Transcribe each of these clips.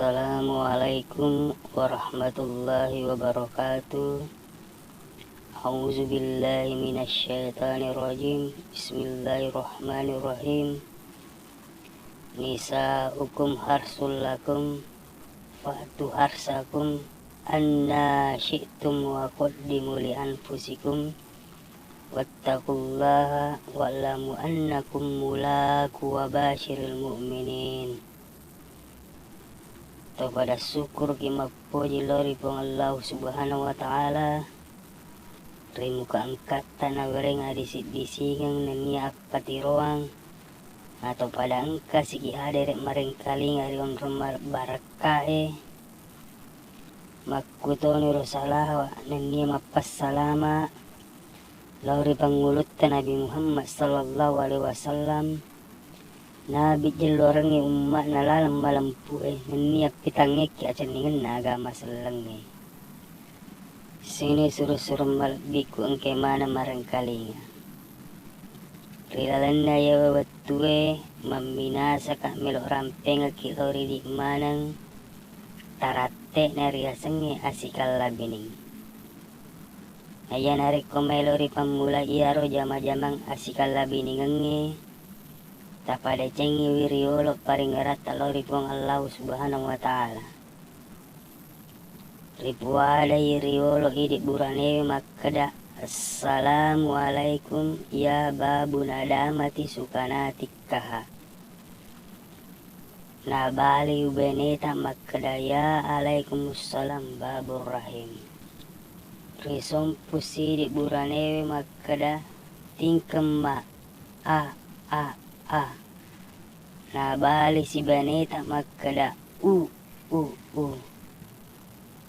Assalamualaikum warahmatullahi wabarakatuh. A'udzu billahi minasyaitonir rajim. Bismillahirrahmanirrahim. Nisa'ukum harsul lakum fa'tu harsakum anna syi'tum wa qaddimu li anfusikum wattaqullaha wa'lamu annakum mulaku wa basyiril mu'minin. Pada syukur kima puji lori pong Allah subhanahu wa ta'ala rimuka angkat tanah goreng disigang nenia patiroang atau pada angka siki haderek mareng kaling arion remar barakae makutoni rosalah nenia mapas salama lori pangulut Nabi Muhammad sallallahu alaihi wasallam. Nabi jelorangi umat nalalam malampu niak pitangek acaningan agama selengi. Sini suruh malbiku engke mana marang kalinga. Rilalanda ya watue membinasa kak melok rampeng kilori di manang tarate nari asengi asikal labining. Ayan narik komelori pamula iaro jama-jamang asikal labining nge. Tapada cengi wiriolo paring rata lori pong Allah subhanahu wa ta'ala. Ripuada wiriolo idik burane makkada. Assalamualaikum ya babu nadamati sukanatikkaha. Nabali ubeneta makkada ya alaikumussalam babur rahim. Risom pusi idik burane makkada tingkem ma na bali si baneta makkada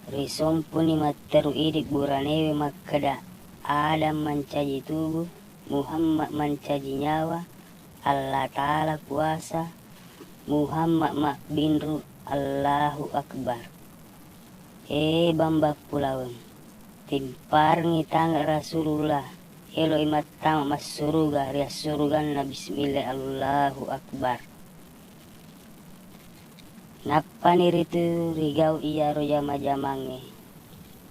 risom puni matteru idik buranewe makkada Adam mancaji tubuh Muhammad mancaji nyawa Allah ta'ala kuasa Muhammad mak binru Allahu akbar bamba pulaweng timpar ngitang Rasulullah elo imatang mas suruga rias surugan na bismillah Allahu akbar. Napani ritu rigau iya roja majamange.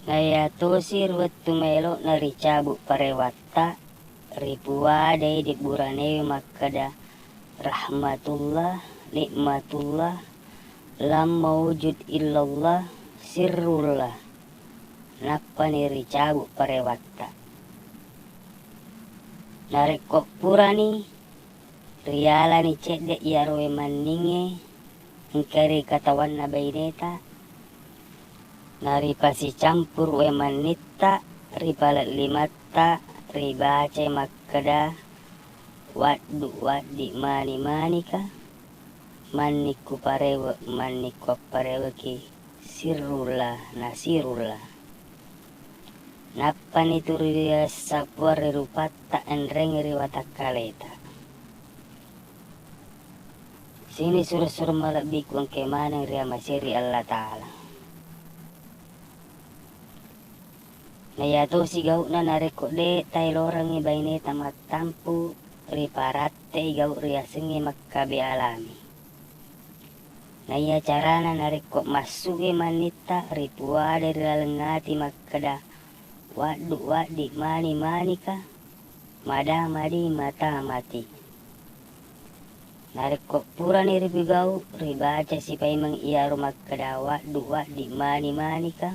Naya tosir wetu melo na ricabu parewatta ripuade di burane makkada rahmatullah nikmatullah lam mawujud illallah sirrullah. Napani ricabu parewatta. Narik kok purani riala ni cedek yarowe maninge engkari katawan na baineta nari pasi campur we manita ripalat limatta ribace makkada waddu waddi mani manika maniku parewe maniku parewe ki sirrullah nasirullah. Napan itu ria sapuar rupata enreng riwata kaleta. Sini suruh malak bikuang kemana ria masiri Allah Ta'ala. Nayato si gauk na narekok de tayo lorang ibay ni tamat tampu riparate gauk ria sengi makkabi alami. Naya carana narekok masuki manita ripuade rilalengati makkada. Waddu waddi mani manika mada madi mata mati. Narik kok purani ribigau ribaca si paimang iya rumah kada waddu waddi mani manika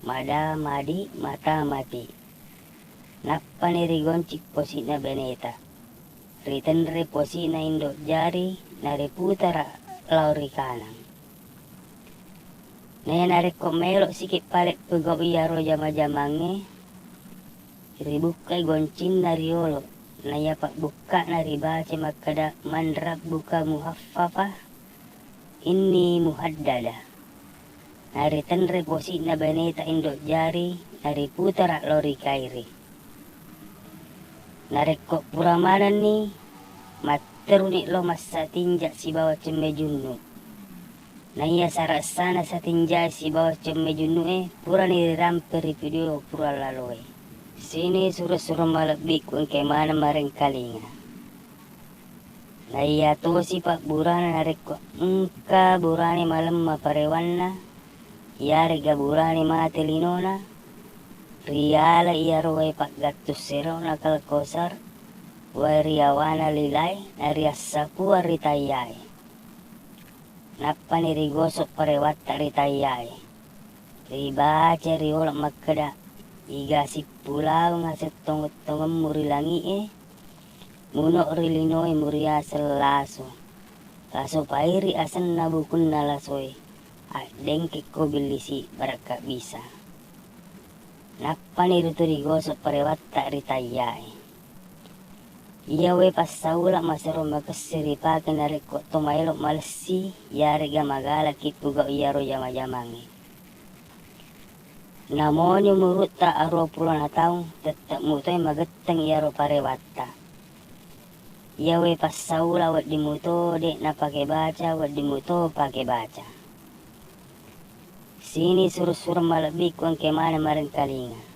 mada madi mata mati. Napani rigoncik posi na beneta. Ritenre posi na indok jari nari putara lauri kanang. Naya narik ko melok sikit palet pegaw iya roja majamange ribukai goncin nariolo naya pak buka naribace makkada mandrab buka muhaffafah inni muhaddada nari tenre posi na beneta indok jari nari putara lori kairi narik ko puramanan ni matteru ni lo masa tinjak si bawa cemejunnu. Naya sarasana sa tinjay si bawah cemejunu pura ni ramperi video pura laloe. Sini suruh malak biku ke mana mareng kalinga. Naya to si pak burana nareko engka burani malam maparewanna yare ga burani mate linona riyala iya roe pak gatus serona kal kosar wariawana lilai nariasaku aritayai napani rigosok parewatta ritayai ribaca riolak makkada iga sipulau ngaset tongot-tongot murilangi munok rilinoi muria selaso laso pairi asan nabukun nalasoi dengke ko bilisi baraka bisa napani rutu rigosok parewatta ritayai iya we pas saula masero makasiri paken nareko tomailok malsi yare ga magala kipuga iya ro jama-jamangi namonyo murutta 20 tahun tetap mutoy magetteng iya ro parewatta iya we pas saula wat dimuto dek na pake baca wat dimuto pake baca sini suruh-suruh malabik kuang kemana maring kalinga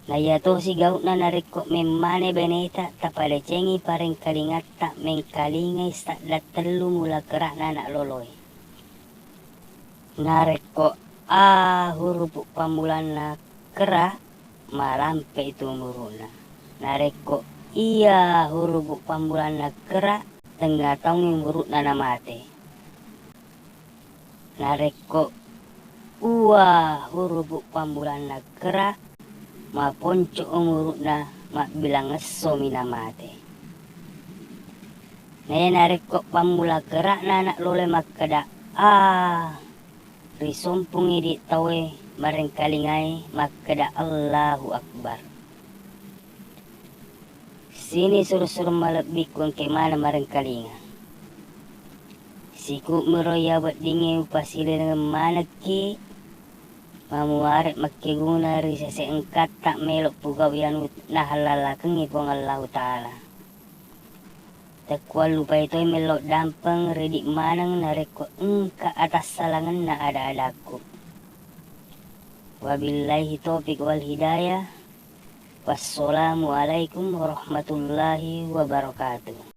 naya to si gaut na nareko memane beneta tapalecengi paring kalingatta mengkalingay sa latelu mula kerak na nak loloy nareko huruf pamulan na kerak malampe itu muruna nareko iya huruf pamulan na kerak tengah taong yung murut na namate nareko huruf pamulan na kerak maponco umurut na bilang ngeso minamate naya nareko pamula kerak na anak lole makada risompung idi tawe mareng kalingai makada Allahu Akbar sini suruh-suruh malabik kuang kemana mareng kalinga siku meroya buat dingin upasile dengan manaki mamuaret makiguna ri sese engkat tak melok pugaw yan nahalalakeng ipong Allah Ta'ala takwal lupa ito melok dampeng redik manang nareko engka atas salangan na ada-adaku wabillahi taufiq wal hidayah wassalamualaikum warahmatullahi wabarakatuh.